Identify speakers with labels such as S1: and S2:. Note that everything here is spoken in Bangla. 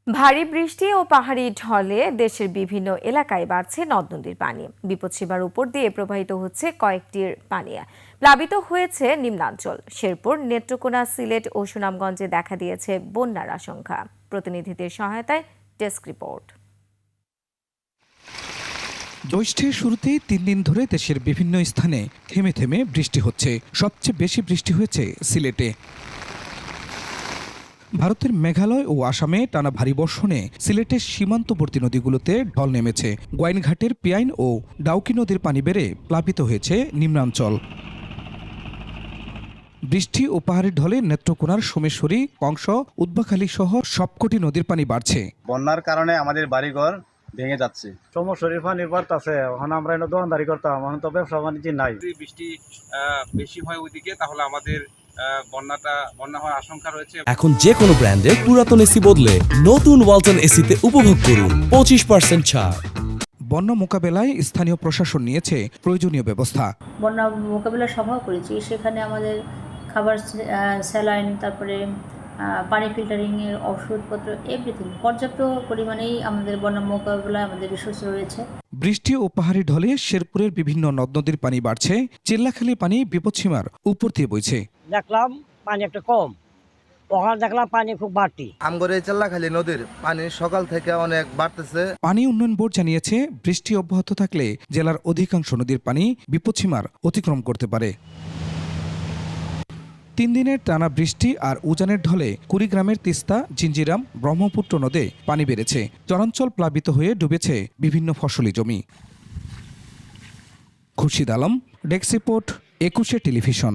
S1: ভারী বৃষ্টি ও পাহাড়ি ঢলে দেশের বিভিন্ন এলাকায় বাড়ছে নদ নদীর পানি। বিপদসীমার উপর দিয়ে প্রবাহিত হচ্ছে কয়েকটির পানি। প্লাবিত হয়েছে নিম্নাঞ্চল। শেরপুর, নেত্রকোনা, সিলেট ও সুনামগঞ্জে দেখা দিয়েছে বন্যার আশঙ্কা। প্রতিনিধিদের সহায়তায় ডেস্ক রিপোর্ট।
S2: জ্যৈষ্ঠের শুরুতেই 3 দিন ধরে দেশের বিভিন্ন স্থানে থেমে থেমে বৃষ্টি হচ্ছে। সবচেয়ে বেশি বৃষ্টি হয়েছে সিলেটে। ভারতের মেঘালয় ও আসামে টানা ভারী বর্ষণে সিলেটের সীমান্তবর্তী নদীগুলোতে ঢল নেমেছে। গোয়াইনঘাটের পিয়াইন ও ডাউকি নদীর পানি বেড়ে প্লাবিত হয়েছে নিম্নাঞ্চল। বৃষ্টি ও পাহাড়ের ঢলে নেত্রকোনার সোমেশ্বরী, কংস, উদ্বাখালী সহ সবকটি নদীর পানি বাড়ছে।
S3: বন্যার কারণে আমাদের বাড়িঘর ভেঙে যাচ্ছে।
S4: সমস্যার পানি বাড়তেছে, এখন আমরা এনে দোকানদারি করতাম, এখন তো ব্যবসা বাণিজ্য নাই।
S5: যদি বৃষ্টি বেশি হয় ওইদিকে, তাহলে আমাদের বন্যা হওয়ার আশঙ্কা রয়েছে।
S6: এখন যে কোনো ব্র্যান্ডের পুরাতন এসি বদলে নতুন ওয়ালটন এসিতে উপভোগ করুন 25% ছাড়।
S2: বন্যা মোকাবেলায় স্থানীয় প্রশাসন নিয়েছে প্রয়োজনীয় ব্যবস্থা।
S7: বন্যা মোকাবিলার সভাও করেছি, সেখানে আমাদের খাবার, স্যালাইন, তারপরে পানি ফিল্টারিংয়ের ওষুধপত্র, এভরিথিং পর্যাপ্ত পরিমাণেই আমাদের বন্যা মোকাবিলায় আমাদের রিসোর্স রয়েছে।
S2: বৃষ্টি ও পাহাড়ি ঢলে শেরপুরের বিভিন্ন নদ নদীর পানি বাড়ছে। চিল্লাখালী পানি বিপদসীমার উপর দিয়ে বইছে।
S8: দেখলাম পানি একটা কম, ওখানে দেখলাম পানি খুব বাড়তি।
S9: আমগরে চিল্লাখালী নদীর পানি সকাল থেকে অনেক বাড়তেছে।
S2: পানি উন্নয়ন বোর্ড জানিয়েছে, বৃষ্টি অব্যাহত থাকলে জেলার অধিকাংশ নদীর পানি বিপদসীমার অতিক্রম করতে পারে। 3 দিনের টানা বৃষ্টি আর উজানের ঢলে কুড়িগ্রামের তিস্তা, জিঞ্জিরাম, ব্রহ্মপুত্র নদে পানি বেড়েছে। চরাঞ্চল প্লাবিত হয়ে ডুবেছে বিভিন্ন ফসলি জমি। Khurshid Alam, desk report, 21 television.